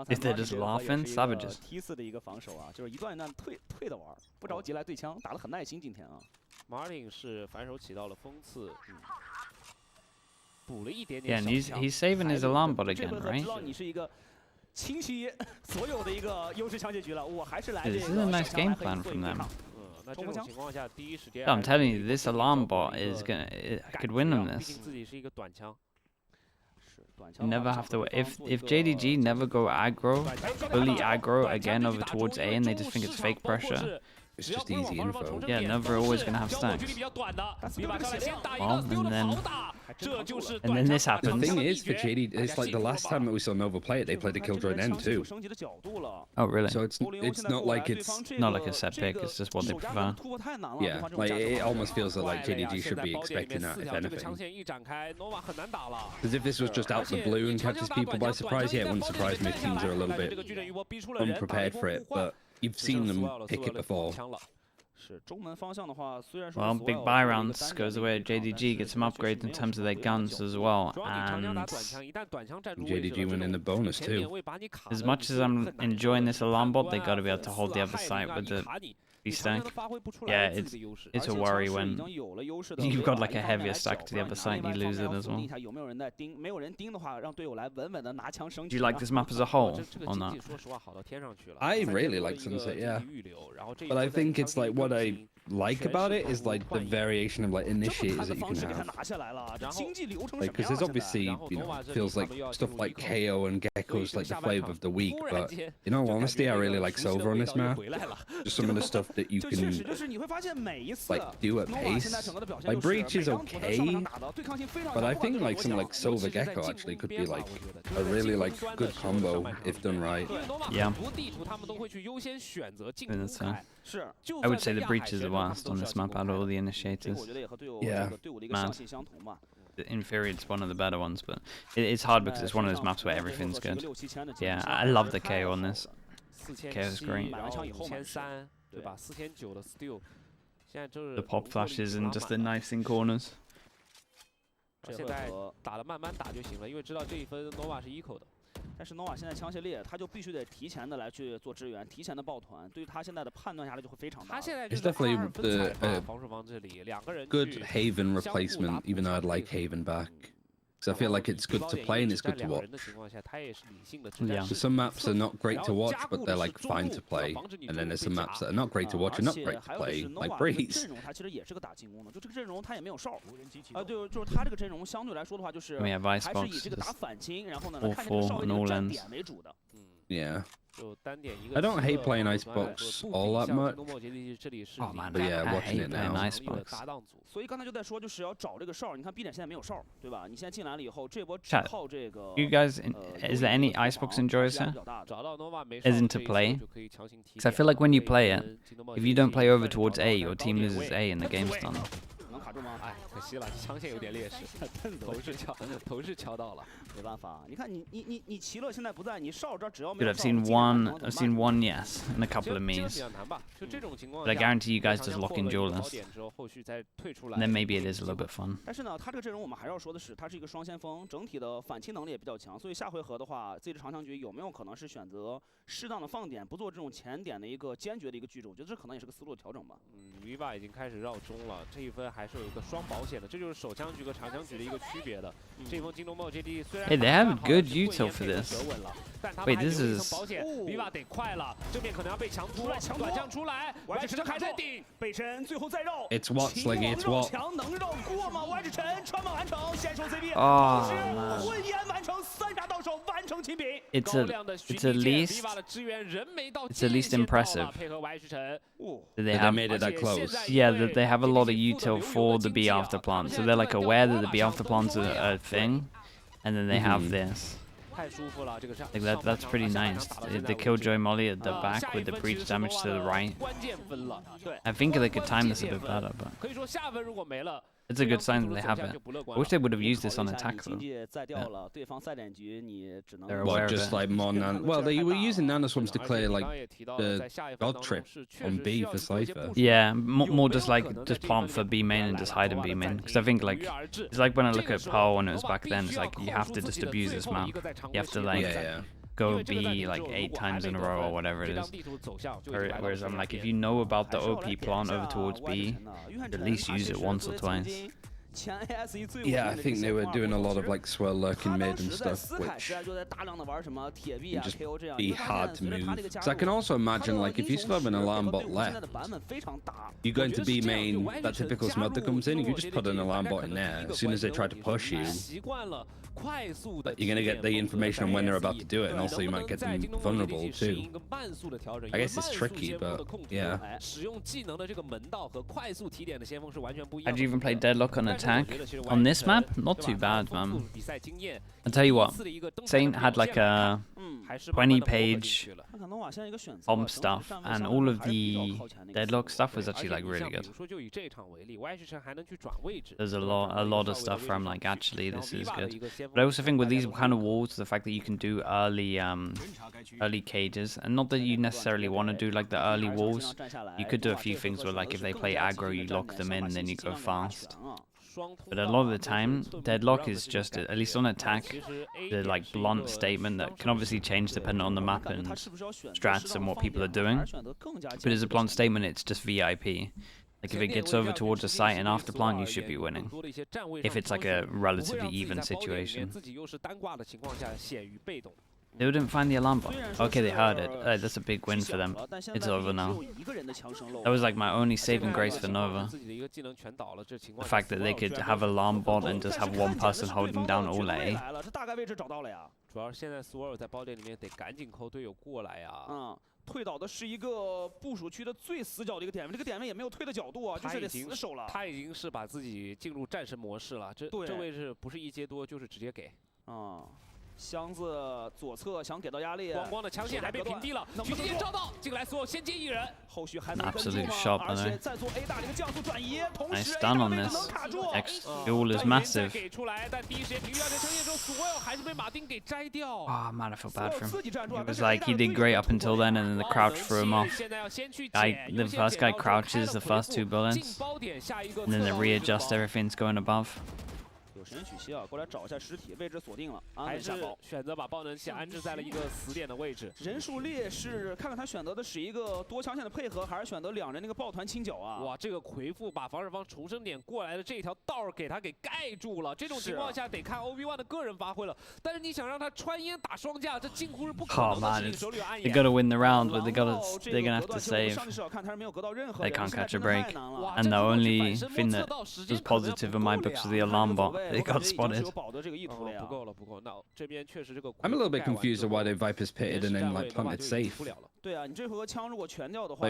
If they're just laughing, savages. T4的一个防守啊，就是一段一段退的玩，不着急来对枪，打得很耐心。今天啊 ，Martin 是反手起到了锋刺，补了一点 Yeah, 点。 and he's saving his alarm bot again, right? 知道你是一个清晰所有的一个优势枪械局了，我还是来这个。 This is a nice game plan from them. 那这种情况下，第一时间。 I'm telling you, this alarm bot is gonna, I could win them this. 自己是一个短枪。 You never have to. If JDG never go aggro, fully aggro again over towards A, and they just think it's fake pressure. It's just easy info. Yeah, never always gonna have stacks. Well, and then this happens. The thing is, for JD, it's like the last time that we saw Nova play it, they played a Killjoy end too. Oh, really? So it's not like it's not like a set pick. It's just what they prefer. Yeah, like it almost feels like JDG should be expecting that, if anything. Because if this was just out the blue and catches people by surprise, yeah, it wouldn't surprise me. Teams are a little bit unprepared for it, but you've seen them pick it before. Well, big buy rounds goes away. JDG gets some upgrades in terms of their guns as well, and JDG winning the bonus too. As much as I'm enjoying this alarm bot, they got to be able to hold the other side with the stack. Yeah, it's a worry when you've got like a heavier stack to the other side and you lose it as well. Do you like this map as a whole or not? I really like Sunset, yeah. But I think it's like what I like about it is like the variation of like initiators that you can have. Like, because there's obviously, you know, feels like stuff like KO and Gecko's like the flavor of the week, but in all honesty, I really like Sova on this map. Just some of the stuff that you can like do at pace. Like Breach is okay, but I think like something like Sova Gecko actually could be like a really like good combo if done right. Yeah. I would say the Breach is the worst on this map out of all the initiators. Yeah. Man. In theory, it's one of the better ones, but it's hard because it's one of those maps where everything's good. Yeah, I love the KO on this. KO is great. The pop flashes and just the knives in corners. 现在打的慢慢打就行了，因为知道这一分 Nova 是1口的。但是 Nova 现在枪械列，他就必须得提前的来去做支援，提前的抱团，对于他现在的判断压力就会非常大。他现在 It's definitely the 防守方这里2个人 good Haven replacement, even though I'd like Haven back. because I feel like it's good to play and it's good to watch. Yeah. So some maps are not great to watch, but they're like fine to play, and then there's some maps that are not great to watch and not great to play, like Breeze. We have Icebox, awful on all ends. Yeah. I don't hate playing Icebox all that much. Oh man, but yeah, I watching hate it playing now. Icebox. 所以刚才就在说，就是要找这个哨。你看 B 点现在没有哨，对吧？你现在进来了以后，这波只 Chat, 靠这个。 You guys, is there any Icebox enjoyers here? Isn't to play? Because I feel like when you play it, if you don't play over towards A, your team loses A and the game's done. 能卡住吗？哎，可惜了，枪线有点劣势，头是敲到了，没办法。你看你齐乐现在不在，你哨这只要没 Good, 有 I've 哨 seen one yes and a couple of me's. 比较难吧？就这种情况 But I 下， guarantee you guys just lock in 高 duelists. 点之后，后续再退出来 And then maybe it is a little bit fun. 但是呢，他这个阵容我们还是要说的是，他是一个双先锋，整体的反击能力也比较强。所以下回合的话，这支长枪局有没有可能是选择适当的放点，不做这种前点的一个坚决的一个拒制？我觉得这可能也是个思路的调整吧。Viva 已经开始绕中了，这一分还是有一个双保险的，这就是手枪局和长枪局的一个区别的。这一封京东梦 JDG 虽然 Hey, they have good util for this. 但他 Wait, 们还 this 有一层 is 保险 ，Viva 得快了，正面可能要被强突，短枪出来，歪指陈还在顶，背身最后再绕。 It's what, Sliggy, it's what. 墙能绕过吗？歪指陈穿满完成，先手 CB， Oh, 同时 man. 混烟完成，3杀到手，完成清屏。 It's at least impressive 配合歪指陈， that they That they have made it that close. Yeah, that they have a lot of util for the B after plant, so they're like aware that the B after plant's a thing, and then they have this. 太舒服了，这个上 Like that's pretty nice. The killjoy molly at the back with the breach damage to the right. 关键分了，对， I think they could time this a bit better, but 可以说下分如果没了。 it's a good sign that they have it. I wish they would have used this on attack 经 though. 济再掉了，对方赛点局你只能 They're Well, aware of just it. like more Well, they were using nanoswarms to clear like the god trip on B for Cypher. Yeah, more just like just plant for B main and just hide in B main. Because I think like it's like when I look at Pearl when it was back then, it's like you have to just abuse this map. You have to like Yeah. go B like 8 times in a row or whatever it is. Whereas I'm like, if you know about the OP plant over towards B, at least use it once or twice. Yeah, I think they were doing a lot of like swirl lurking mid and stuff, which can just be hard to move. Because I can also imagine like if you still have an alarm bot left, you go into B main, that typical smud that comes in, you just put an alarm bot in there. As soon as they try to push you, but you're gonna get the information on when they're about to do it, and also you might get them vulnerable too. I guess it's tricky, but yeah. Had you even played Deadlock on attack? On this map? Not too bad, man. I'll tell you what, Saint had like a 20-page bomb stuff, and all of the Deadlock stuff was actually like really good. There's a lot of stuff where I'm like, actually, this is good. But I also think with these kind of walls, the fact that you can do early cages, and not that you necessarily want to do like the early walls, you could do a few things where like if they play aggro, you lock them in and then you go fast. But a lot of the time, Deadlock is just, at least on attack, the like blunt statement that can obviously change depending on the map and strats and what people are doing. But as a blunt statement, it's just VIP. Like if it gets over towards a site and after plant, you should be winning. If it's like a relatively even situation. They didn't find the alarm bot. Okay, they heard it. That's a big win for them. It's over now. That was like my only saving grace for Nova. The fact that they could have alarm bot and just have one person holding down all A. 主要是现在索尔在包点里面得赶紧扣队友过来呀。退倒的是一个部署区的最死角的一个点位，这个点位也没有退的角度啊，就是得死守了。他已经是把自己进入战神模式了，这位置不是一接多就是直接给。箱子左侧想给到压力，光的枪线还被屏蔽了，狙击点照到，进来所有先接一人，后续还能跟住吗？而且再做 A 大的一个降速转移，同时 A 大位置能卡住。Fuel is massive. 给出来，但第一时间屏蔽掉这枪线之后，所有还是被马丁给摘掉。Oh man, I feel bad for him. It was like he did great up until then, and then the crouch threw him off. The first guy crouches the first 2 bullets, and then they readjust everything's going above. 神曲息啊，过来找一下实体，位置锁定了，还是选择把爆能器安置在了一个死点的位置。人数劣势，看看他选择的是一个多枪线的配合，还是选择两人那个抱团清剿啊？哇，这个回复把防守方重生点过来的这条道儿给他给盖住了。这种情况下得看 OB1 的个人发挥了。但是你想让他穿烟打双架，这近乎是不可能的事情。手里有暗眼。They gotta win the round, but they're gonna have to save. 上至少看他是没有隔到任何 They can't catch a break. And the only thing that was positive in my books was the alarm bot. They got spotted. I'm a little bit confused of why they Vipers pitted and then like planted safe. Like,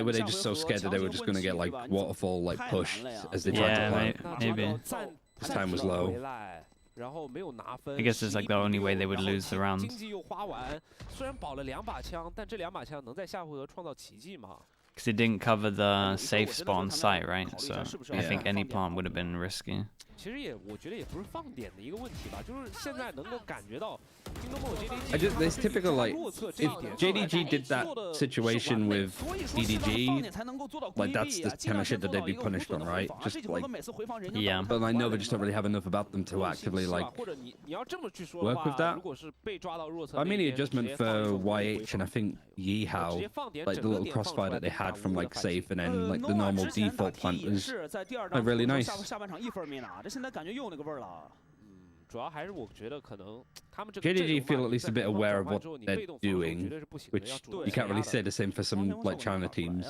were they just so scared that they were just gonna get like waterfall like pushed as they tried to plant? Maybe. His time was low. I guess it's like the only way they would lose the round. 经济又花完，虽然保了2把枪，但这2把枪能在下回合创造奇迹吗？ Because it didn't cover the safe spawn site, right? So I think any plant would have been risky. 其实我觉得也不是放点的一个问题吧，就是现在能够感觉到京东梦 I just there's typical like if JDG did that situation with JDG, like that's the kind of shit that they'd be punished on, right? Just like yeah. But I know they just don't really have enough about them to actively like work with that. I mean the adjustment for YH and I think Yeehao, like the little crossfire that they had from like safe and then like the normal default plant was like really nice. 这现在感觉又有那个味儿了。主要还是我觉得可能他们这个 JDG feel at least a bit aware of what they're doing, which you can't really say the same for some like China teams.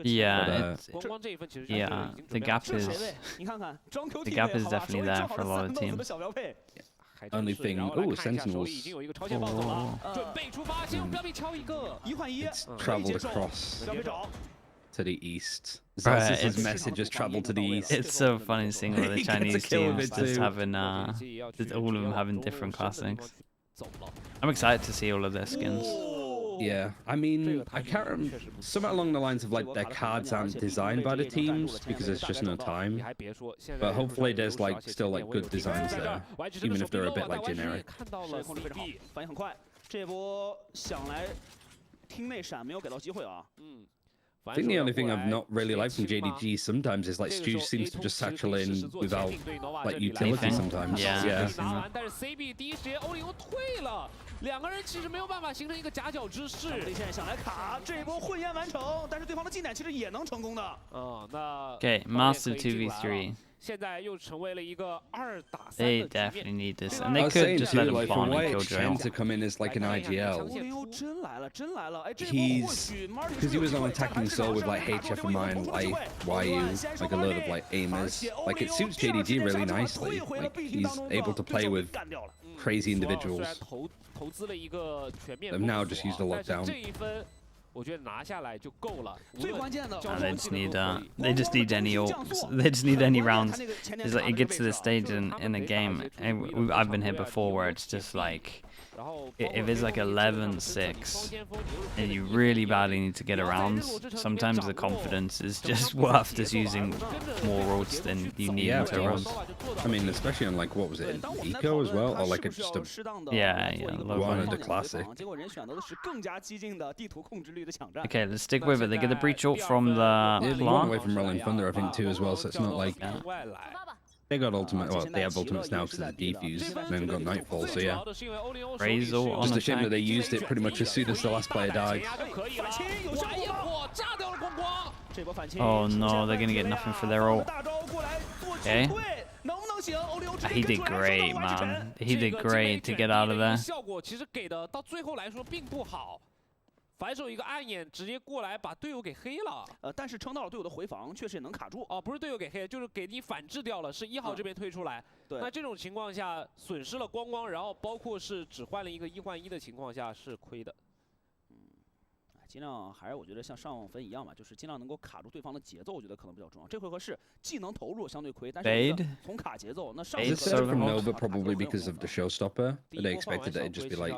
Yeah, yeah. The gap is definitely there for a lot of teams. Only thing, oh, Sentinels. It's traveled across to the east. His message has traveled to the east. It's so funny seeing all the Chinese teams just having, just all of them having different classics. I'm excited to see all of their skins. Yeah, I mean, I can't remember, something along the lines of like their cards aren't designed by the teams because there's just no time. But hopefully there's like still like good designs there, even if they're a bit like generic. 反应很快，这波想来厅内闪没有给到机会啊。 I think the only thing I've not really liked from JDG sometimes is like Stu seems to just satchel in without like utility sometimes. Yeah. 但是 CB 第一时间欧林欧退了，两个人其实没有办法形成一个夹角之势。内线想来卡，这一波混烟完成，但是对方的进点其实也能成功的。那 Okay, massive 2v3. 现在又成为了一一个2打3 They definitely need this, and they could just let him farm and kill Drill. to come in as like an IGL. He's because he was on attacking soul with like HF of mine, like YU, like a load of like aimers. Like it suits JDG really nicely. Like he's able to play with crazy individuals. They've now just used a lockdown. 我觉得拿下来就够了。最关键的， they just need any ults. They just need any rounds. It's like it gets to this stage in a game, and I've been here before where it's just like if it's like 11-6 and you really badly need to get around, sometimes the confidence is just worth just using more ults than you need to run. I mean, especially on like what was it, Eco as well, or like just a one of the classic. Okay, let's stick with it. They get the breach ult from the They went away from Rolling Thunder, I think, too, as well. So it's not like they got ultimate. Well, they have ultimates now because of the defuse, and then got Nightfall. So yeah, just a shame that they used it pretty much as soon as the last player died. Oh no, they're gonna get nothing for their ult. Okay. He did great, man. He did great to get out of there. 反手一个暗眼直接过来把队友给黑了。但是撑到了队友的回防，确实也能卡住。哦，不是队友给黑，就是给你反制掉了，是1号这边退出来。对。那这种情况下损失了光光，然后包括是只换了一个1换1的情况下是亏的。尽量还是我觉得像上分一样吧，就是尽量能够卡住对方的节奏，我觉得可能比较重要。这回合是技能投入相对亏，但是从卡节奏，那上回合 from Nova probably because of the showstopper. They expected that it'd just be like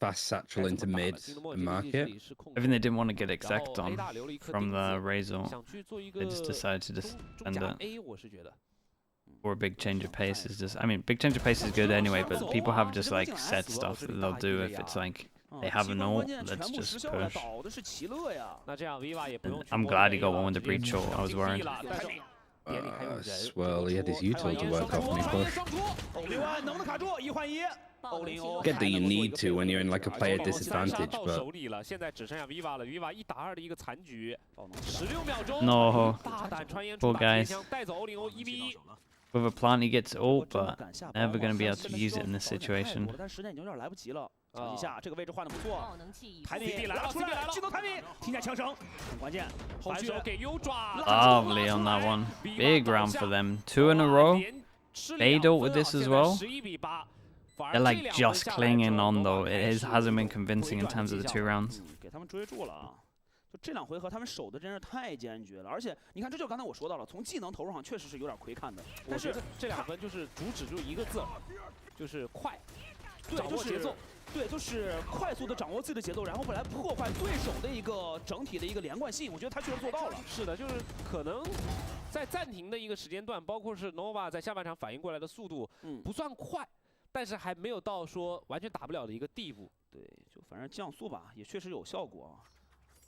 fast satchel into mid and market. I think they didn't want to get exact on from the Razor. They just decided to just defend it. Or a big change of pace is just, I mean, big change of pace is good anyway, but people have just like set stuff that they'll do if it's like they have an ult, let's just push. I'm glad he got one with the breach ult, I was worried. 点里还有人。Well, he had his util to work off when he pushed. 欧林欧能不能卡住？1换1，欧林欧。Get that you need to when you're in like a player disadvantage, 到 but 手里了，现在只剩下 Viva 了。Viva 1打2的一个残局，16秒钟。 No. 大胆穿烟 Poor 出打 guys. 枪，带走欧林欧1v1。 With a plant, he gets ult, but never going to be able to use it in this situation. 但时间已经有点来不及了。抢一下，这个位置换的不错。台米来了，出来，技能台米，听见枪声，很关键。后续给 U 抓。 Lovely on that one. Big round for them. 2 in a row. Fade ult with this as well. They're like just clinging on though. It hasn't been convincing in terms of the 2 rounds. 给他们追住了啊！就这2回合，他们守的真是太坚决了。而且你看，这就刚才我说到了，从技能投入上确实是有点亏看的。但是这2分就是主旨就一个字，就是快，掌握节奏。 对，就是快速的掌握自己的节奏，然后来破坏对手的一个整体的一个连贯性。我觉得他确实做到了。是的，就是可能在暂停的一个时间段，包括是 Nova 在下半场反应过来的速度，不算快，但是还没有到说完全打不了的一个地步。对，就反正降速吧，也确实有效果。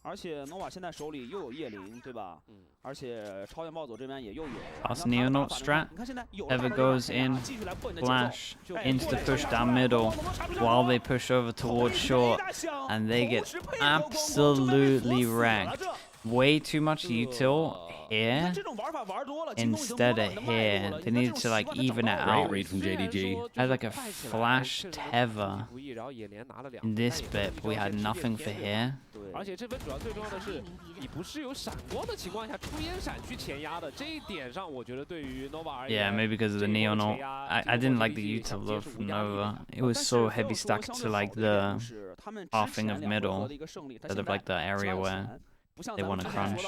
而且 Nova 现在手里又有叶灵，对吧？而且超远暴走这边也又有。Pass Neo Note strat. Ever goes in, flash into the push down middle while they push over towards short, and they get absolutely wrecked. Way too much util here instead of here. They needed to like even it out. great read from JDG. Had like a flash tether in this bit, but we had nothing for here. 而且这分主要最重要的是，你不是有闪光的情况下出烟闪去前压的，这一点上我觉得对于 Nova 而言 Yeah, maybe because of the neon ult. I didn't like the util though from Nova. It was so heavy stuck to like the halving of middle instead of like the area where they want to crunch.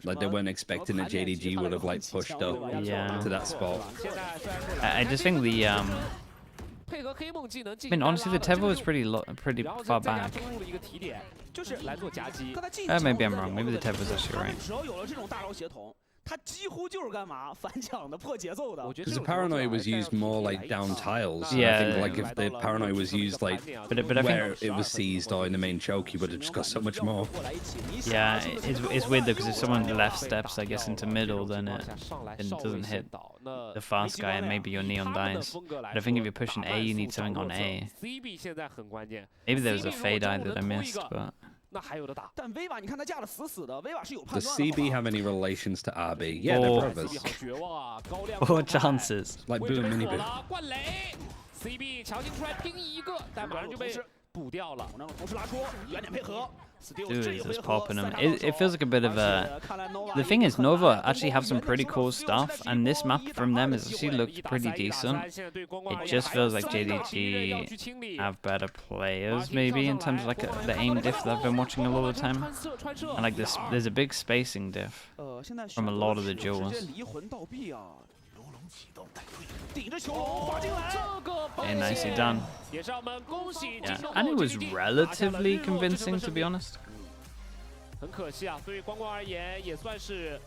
Like they weren't expecting that JDG would have like pushed up to that spot. I just think the I mean, honestly, the tether was pretty far back. Maybe I'm wrong. Maybe the tether was actually right. 他几乎就是干嘛反抢的破节奏的。Because the paranoia was used more like down tiles. Yeah. I think like if the paranoia was used like where it was seized or in the main choke, you would have just got so much more. Yeah, it's weird though because if someone left steps, I guess, into middle, then it doesn't hit the fast guy, and maybe your neon dies. But I think if you're pushing A, you need something on A. Maybe there was a fade eye that I missed, but. 那还有的打。但 Viva 你看他架的死死的 ，Viva 是有判断 Does 的。CB have any relations to RB? Yeah, they're brothers. 好绝望啊，高亮。Four chances. Like Boom Mini Bit. 灌雷 ，CB 强行出来拼一个，但马上就被补掉了。我同时拉出，远点配合。Dude is just popping them. It feels like a bit of a... The thing is, Nova actually have some pretty cool stuff, and this map from them has actually looked pretty decent. It just feels like JDG have better players, maybe, in terms of like the aim diff that I've been watching a lot of the time. And like this, there's a big spacing diff from a lot of the duels. Okay, nicely done. Yeah, and it was relatively convincing, to be honest. 很可惜啊，对于光光而言，也算是